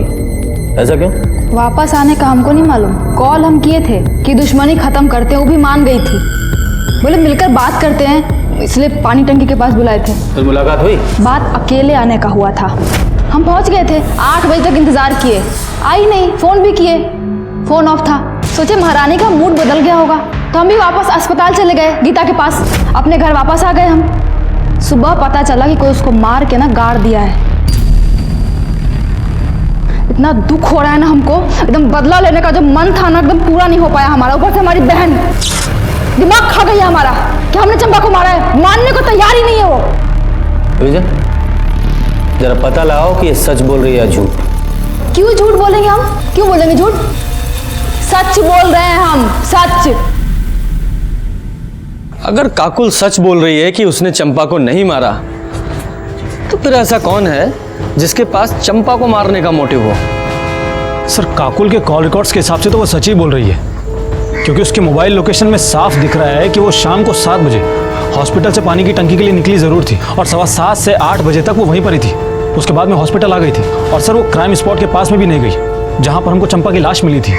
ऐसा क्यों? वापस आने का हमको नहीं मालूम। कॉल हम किए थे कि दुश्मनी खत्म करते हैं, वो भी मान गई थी। बोले मिलकर बात करते हैं, इसलिए पानी टंकी के पास बुलाए थे। फिर मुलाकात हुई? बात अकेले आने का हुआ था। हम पहुंच गए थे, 8 बजे तक इंतजार किए, आई नहीं। फोन भी किए, फोन ऑफ था। सोचे महारानी का मूड बदल गया होगा, तो हम भी वापस अस्पताल चले गए गीता के पास। अपने घर वापस आ गए हम। सुबह पता चला कि कोई उसको मार के ना गाड़ दिया है। इतना दुख हो रहा है ना हमको, एकदम बदला लेने का जो मन था ना, एकदम पूरा नहीं हो पाया हमारा। ऊपर से हमारी बहन दिमाग खा गई है हमारा कि हमने चंपा को मारा है। मानने को तैयार ही नहीं है वो। विजय, जरा पता लगाओ कि ये सच बोल रही है या झूठ। क्यों झूठ बोलेंगे हम? क्यों बोलेंगे झूठ? सच बोल रहे हैं हम, सच। अगर काकुल सच बोल रही है कि उसने चंपा को नहीं मारा, तो फिर ऐसा कौन है जिसके पास चंपा को मारने का मोटिव हो? सर, काकुल के कॉल रिकॉर्ड्स के हिसाब से तो वो सच ही बोल रही है, क्योंकि उसके मोबाइल लोकेशन में साफ दिख रहा है कि वो शाम को 7 बजे हॉस्पिटल से पानी की टंकी के लिए निकली ज़रूर थी, और 7:15 से 8 बजे तक वो वहीं पर ही थी। उसके बाद में हॉस्पिटल आ गई थी। और सर, वो क्राइम स्पॉट के पास में भी नहीं गई जहां पर हमको चंपा की लाश मिली थी।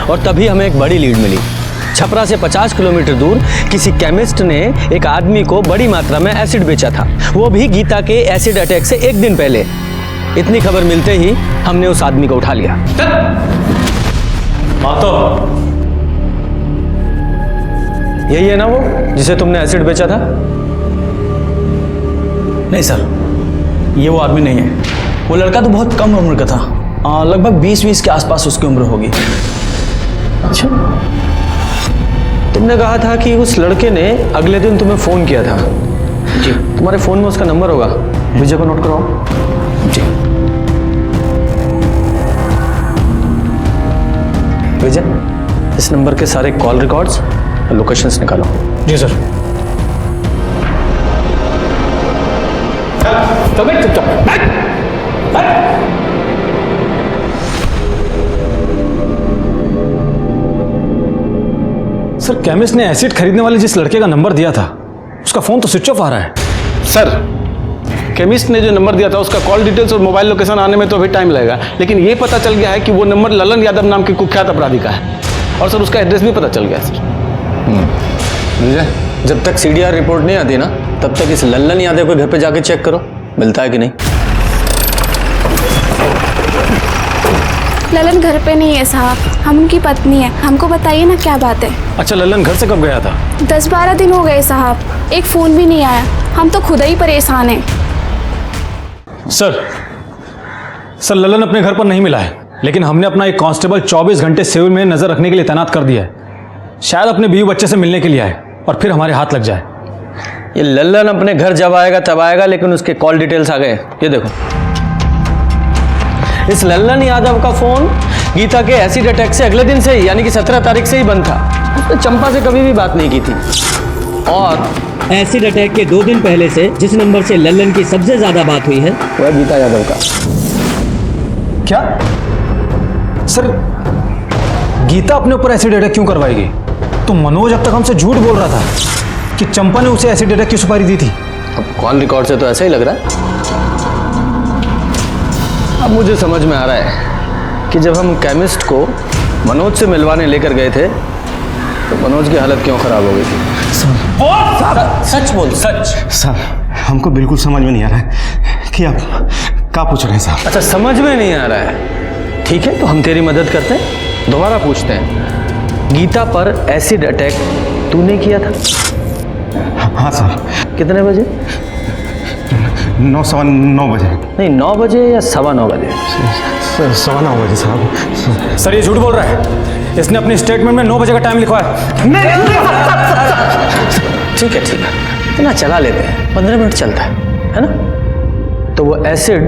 और तभी हमें एक बड़ी लीड मिली। छपरा से 50 किलोमीटर दूर किसी केमिस्ट ने एक आदमी को बड़ी मात्रा में एसिड बेचा था, वो भी गीता के एसिड अटैक से 1 दिन पहले। इतनी खबर मिलते ही हमने उस आदमी को उठा लिया। यही है ना वो जिसे तुमने एसिड बेचा था? नहीं सर, ये वो आदमी नहीं है। वो लड़का तो बहुत कम उम्र का था, लगभग 20 के आसपास उसकी उम्र होगी। अच्छा, तुमने कहा था कि उस लड़के ने अगले दिन तुम्हें फोन किया था। जी, तुम्हारे फोन में उसका नंबर होगा, विजय को नोट कराओ। जी विजय, इस नंबर के सारे कॉल रिकॉर्ड्स और लोकेशंस निकालो। जी सर। सर, केमिस्ट ने एसिड खरीदने वाले जिस लड़के का नंबर दिया था, उसका फोन तो स्विच ऑफ आ रहा है। सर, केमिस्ट ने जो नंबर दिया था उसका कॉल डिटेल्स और मोबाइल लोकेशन आने में तो अभी टाइम लगेगा, लेकिन ये पता चल गया है कि वो नंबर ललन यादव नाम के कुख्यात अपराधी का है। और सर, उसका एड्रेस भी पता चल गया है सर। विजय, जब तक CDR रिपोर्ट नहीं आती ना, तब तक इस लल्लन यादव के घर पे जाके चेक करो, मिलता है कि नहीं। ललन घर पे नहीं है साहब, हम उनकी पत्नी है। हमको बताइए ना क्या बात है। अच्छा, ललन घर से कब गया था? 10-12 दिन हो गए साहब, एक फ़ोन भी नहीं आया। हम तो खुद ही परेशान हैं। सर, ललन अपने घर पर नहीं मिला है, लेकिन हमने अपना एक कांस्टेबल 24 घंटे सिविल में नजर रखने के लिए तैनात कर दिया है। शायद अपने बीवी बच्चे से मिलने के लिए आए और फिर हमारे हाथ लग जाए। ये लल्लन अपने घर जब आएगा तब आएगा, लेकिन उसके कॉल डिटेल्स आ गए। ये देखो, इस लल्लन यादव का फोन गीता के एसिड अटैक से अगले दिन से ही, यानी कि 17 तारीख से ही बंद था। उसने चंपा से कभी भी बात नहीं की थी। और एसिड अटैक के 2 दिन पहले से जिस नंबर से लल्लन की सबसे ज्यादा बात हुई है वो है गीता यादव का। क्या सर, गीता अपने ऊपर एसिड अटैक क्यों करवाएगी? तो मनोज अब तक हमसे झूठ बोल रहा था कि चंपा ने उसे एसिड अटैक की सुपारी दी थी। अब कॉल रिकॉर्ड से तो ऐसा ही लग रहा है। अब मुझे समझ में आ रहा है कि जब हम केमिस्ट को मनोज से मिलवाने लेकर गए थे, तो मनोज की हालत क्यों खराब हो गई थी। सच बोल, सच। सर, हमको बिल्कुल समझ में नहीं आ रहा है कि आप क्या पूछ रहे हैं साहब। अच्छा, समझ में नहीं आ रहा है, ठीक है, तो हम तेरी मदद करते हैं। दोबारा पूछते हैं, गीता पर एसिड अटैक तूने किया था? हाँ साहब। कितने बजे? 9:15 बजे। नहीं, 9 बजे या 9:15 बजे? 9:15 बजे साहब। सर, ये झूठ बोल रहा है। इसने अपनी स्टेटमेंट में 9 बजे का टाइम लिखवाया। ठीक है, इतना चला लेते हैं, 15 मिनट चलता है ना। तो वो एसिड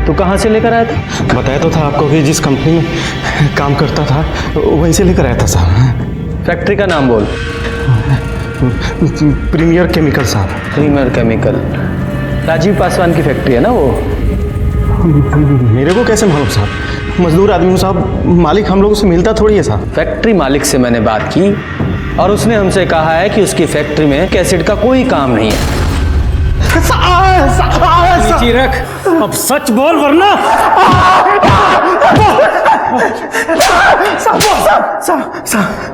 तू कहाँ से लेकर आया था? बताया तो था आपको कि जिस कंपनी में काम करता था वहीं से लेकर आया था साहब। फैक्ट्री का नाम बोल। प्रीमियर केमिकल साहब। प्रीमियर केमिकल राजीव पासवान की फैक्ट्री है ना वो? मेरे को कैसे मालूम साहब, मजदूर आदमी हूँ साहब, मालिक हम लोगों से मिलता थोड़ी है साहब। फैक्ट्री मालिक से मैंने बात की और उसने हमसे कहा है कि उसकी फैक्ट्री में एसिड का कोई काम नहीं है। नीचे रख, अब सच बोल वरना।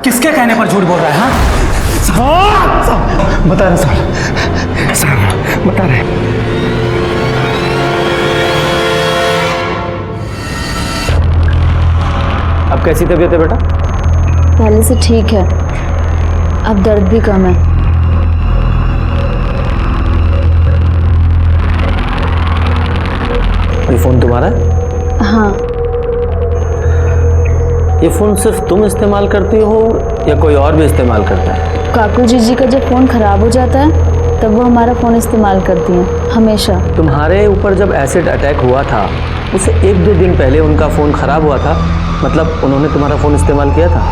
किसके कहने पर झूठ बोल रहा है? हाँ बता रहे साहब, बता रहे। अब कैसी तबीयत है बेटा? पहले से ठीक है, अब दर्द भी कम है। ये फोन तुम्हारा है? हाँ। ये फोन सिर्फ तुम इस्तेमाल करती हो या कोई और भी इस्तेमाल करता है? काकू जी का जब फ़ोन ख़राब हो जाता है तब वो हमारा फ़ोन इस्तेमाल करती हैं हमेशा। तुम्हारे ऊपर जब एसिड अटैक हुआ था उससे 1-2 दिन पहले उनका फ़ोन ख़राब हुआ था, मतलब उन्होंने तुम्हारा फ़ोन इस्तेमाल किया था?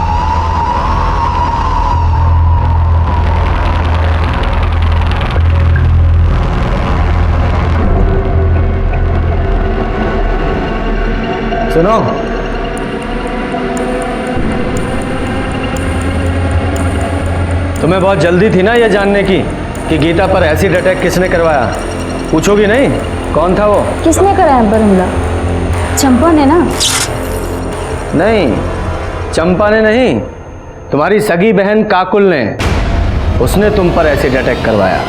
सुनो, तुम्हें बहुत जल्दी थी ना ये जानने की कि गीता पर एसिड अटैक किसने करवाया? पूछोगी नहीं कौन था वो? किसने कराया पर हमला? चंपा ने ना? नहीं, चंपा ने नहीं, तुम्हारी सगी बहन काकुल ने। उसने तुम पर एसिड अटैक करवाया,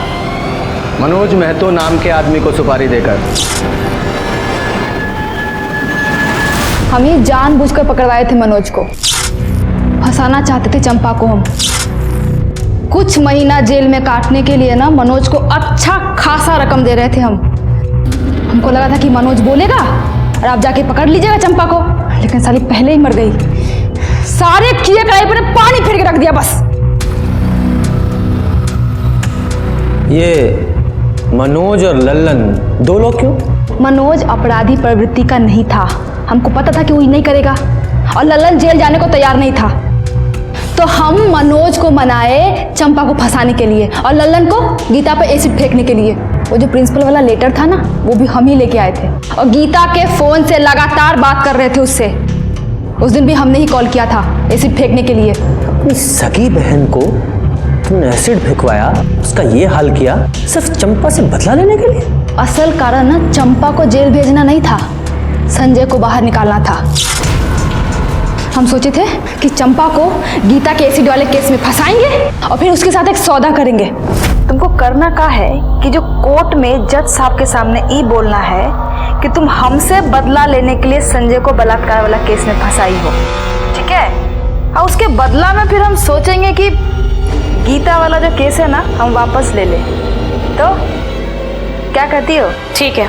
मनोज महतो नाम के आदमी को सुपारी देकर। हम ही जानबूझकर पकड़वाए थे मनोज को, फंसाना चाहते थे चंपा को हम। कुछ महीना जेल में काटने के लिए ना मनोज को अच्छा खासा रकम दे रहे थे हम। हमको लगा था कि मनोज बोलेगा और आप जाके पकड़ लीजिएगा चंपा को, लेकिन साली पहले ही मर गई। सारे किए कराए पर पानी फेर के रख दिया बस। ये मनोज और लल्लन दो लोग क्यों? मनोज अपराधी प्रवृत्ति का नहीं था, हमको पता था कि वो नहीं करेगा, और लल्लन जेल जाने को तैयार नहीं था। तो हम मनोज को मनाए चंपा को फंसाने के लिए और लल्लन को गीता पर एसिड फेंकने के लिए। वो जो प्रिंसिपल वाला लेटर था ना, वो भी हम ही लेके आए थे, और गीता के फोन से लगातार बात कर रहे थे उससे। उस दिन भी हमने ही कॉल किया था एसिड फेंकने के लिए। अपनी सगी बहन को तुमने एसिड फेंकवाया, उसका ये हाल किया सिर्फ चंपा से बदला लेने के लिए? असल कारण ना चंपा को जेल भेजना नहीं था, संजय को बाहर निकालना था। हम सोचे थे कि चंपा को गीता के एसिड वाले केस में फंसाएंगे और फिर उसके साथ एक सौदा करेंगे। तुमको करना क्या है कि जो कोर्ट में जज साहब के सामने ये बोलना है कि तुम हमसे बदला लेने के लिए संजय को बलात्कार वाला केस में फंसाई हो, ठीक है? और उसके बदला में फिर हम सोचेंगे कि गीता वाला जो केस है ना हम वापस ले लें। तो क्या कहती हो? ठीक है,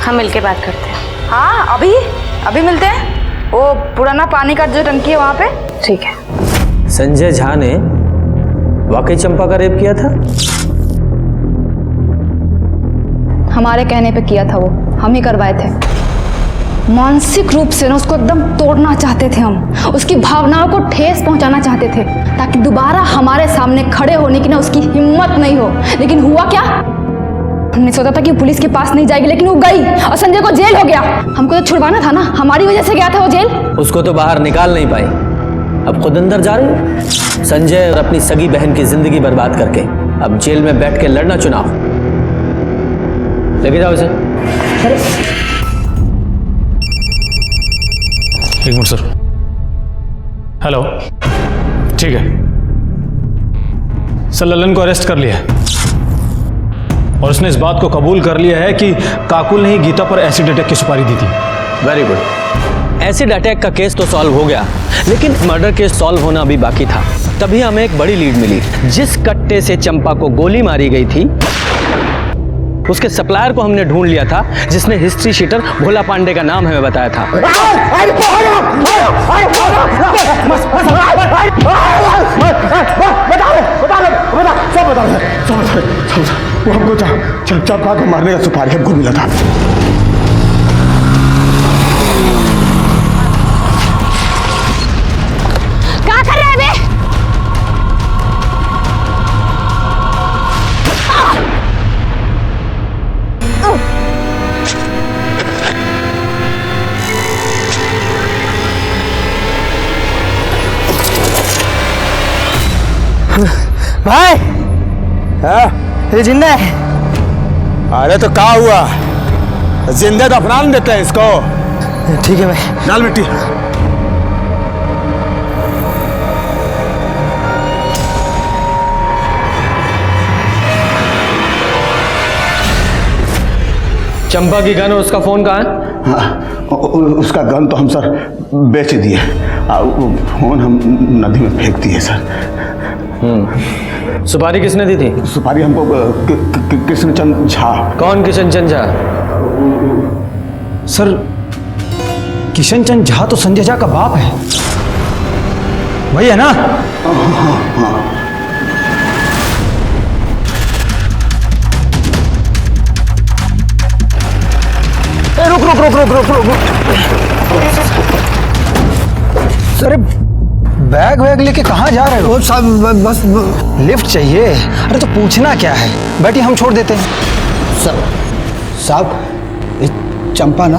हम मिलके बात करते हैं। हाँ, अभी मिलते हैं। वो पुराना पानी का जो टंकी है वहाँ पे। ठीक है। संजय झा ने वाकई चंपा का रेप किया था? हमारे कहने पे किया था, वो हम ही करवाए थे। मानसिक रूप से ना उसको एकदम तोड़ना चाहते थे हम, उसकी भावनाओं को ठेस पहुंचाना चाहते थे ताकि दोबारा हमारे सामने खड़े होने की ना उसकी हिम्मत नहीं हो। लेकिन हुआ क्या? हमने सोचा था कि पुलिस के पास नहीं जाएगी, लेकिन वो गई और संजय को जेल हो गया। हमको तो छुड़वाना था ना, हमारी वजह से गया था वो जेल। उसको तो बाहर निकाल नहीं पाई, अब खुद अंदर जा रही। संजय और अपनी सगी बहन की जिंदगी बर्बाद करके अब जेल में बैठ के लड़ना चुनाव। लेके जाओ इसे। एक मिनट सर। हेलो, ठीक है सर, लल्लन को अरेस्ट कर लिया है और उसने इस बात को कबूल कर लिया है कि काकुल ने ही गीता पर एसिड अटैक की सुपारी दी थी। Very good. एसिड अटैक का केस तो सॉल्व हो गया, लेकिन मर्डर केस सॉल्व होना अभी बाकी था। तभी हमें एक बड़ी लीड मिली। जिस कट्टे से चंपा को गोली मारी गई थी उसके सप्लायर को हमने ढूंढ लिया था, जिसने हिस्ट्री शीटर भोला पांडे का नाम हमें बताया था। वो हमको चंपा को मारने का सुपारी हमको मिला था। क्या कर रहे हैं बे? भाई, हाँ, ये जिंदा है। अरे तो क्या हुआ, जिंदा दफना देते हैं इसको। ठीक है भाई। डाल मिट्टी। चंपा की गन और उसका फोन कहाँ है? हाँ, उसका गन तो हम सर बेच दिए, वो फोन हम नदी में फेंक दिए सर। सुपारी किसने दी थी? सुपारी हमको कृष्णचंद झा। कौन कृष्णचंद झा? सर किशनचंद झा तो संजय झा का बाप है, वही है ना? हाँ। रुक रुक रुक रुक रुक रुक सर, बैग वैग लेके कहाँ जा रहे हो? सब बस लिफ्ट चाहिए? अरे तो पूछना क्या है, बैठिए हम छोड़ देते हैं। साहब, चंपा ना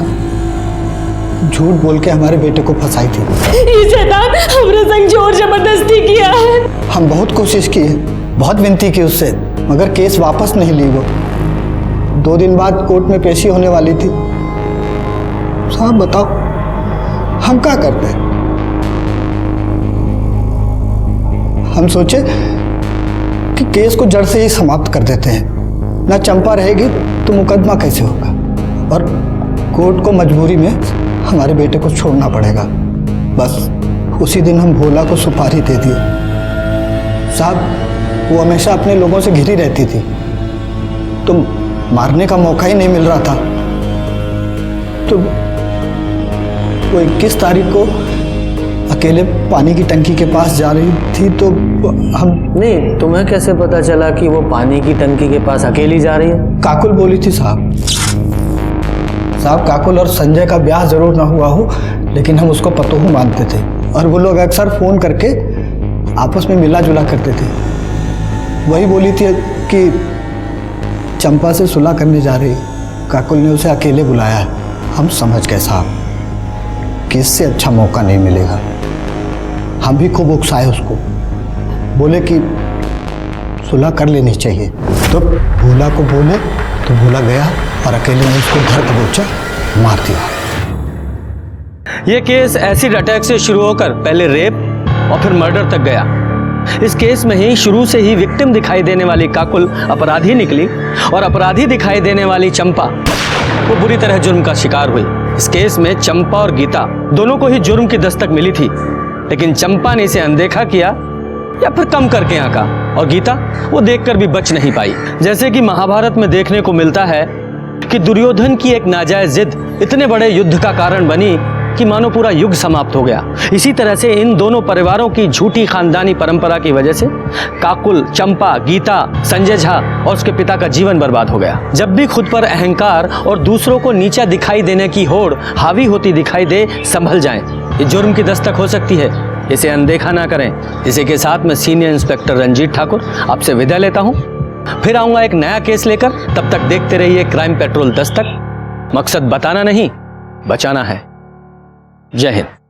झूठ बोल के हमारे बेटे को फंसाई थी। ये शैतान हमरे संग जोर जबरदस्ती किया है। हम बहुत कोशिश की है, बहुत विनती की उससे, मगर केस वापस नहीं ली वो। 2 दिन बाद कोर्ट में पेशी होने वाली थी। साहब बताओ हम क्या करते हैं? हम सोचे कि केस को जड़ से ही समाप्त कर देते हैं। ना चंपा रहेगी तो मुकदमा कैसे होगा, और कोर्ट को मजबूरी में हमारे बेटे को छोड़ना पड़ेगा। बस उसी दिन हम भोला को सुपारी दे दिए। साहब वो हमेशा अपने लोगों से घिरी रहती थी, तो मारने का मौका ही नहीं मिल रहा था। तो वो 21 तारीख को अकेले पानी की टंकी के पास जा रही थी, तो हम नहीं, तुम्हें कैसे पता चला कि वो पानी की टंकी के पास अकेली जा रही है? काकुल बोली थी साहब। काकुल और संजय का ब्याह जरूर ना हुआ हो, लेकिन हम उसको पतोहू मानते थे, और वो लोग अक्सर फोन करके आपस में मिला जुला करते थे। वही बोली थी कि चंपा से सुलह करने जा रही। काकुल ने उसे अकेले बुलाया। हम समझ गए साहब कि इससे अच्छा मौका नहीं मिलेगा। हम भी खूब उकसाए उसको, बोले कि सुलह कर लेनी चाहिए। तो भोला को बोले तो भोला गया और अकेले ने उसको घर दबोचा, मार दिया। ये केस एसिड अटैक से शुरू होकर पहले रेप और फिर मर्डर तक गया। इस केस में ही शुरू से ही विक्टिम दिखाई देने वाली काकुल अपराधी निकली, और अपराधी दिखाई देने वाली चंपा वो बुरी तरह जुर्म का शिकार हुई। इस केस में चंपा और गीता दोनों को ही जुर्म की दस्तक मिली थी, लेकिन चंपा ने इसे अनदेखा किया या फिर कम करके आंका, और गीता वो देखकर भी बच नहीं पाई। जैसे कि महाभारत में देखने को मिलता है कि दुर्योधन की एक नाजायज जिद इतने बड़े युद्ध का कारण बनी कि मानो पूरा युग समाप्त हो गया। इसी तरह से इन दोनों परिवारों की झूठी खानदानी परंपरा की वजह से काकुल, चंपा, गीता, संजय झा और उसके पिता का जीवन बर्बाद हो गया। जब भी खुद पर अहंकार और दूसरों को नीचा दिखाई देने की होड़ हावी होती दिखाई दे, संभल जाएं। ये जुर्म की दस्तक हो सकती है, इसे अनदेखा ना करें। इसी के साथ मैं सीनियर इंस्पेक्टर रंजीत ठाकुर आपसे विदा लेता हूँ। फिर आऊँगा एक नया केस लेकर। तब तक देखते रहिए क्राइम पेट्रोल दस्तक। मकसद बताना नहीं, बचाना है। जय हिंद।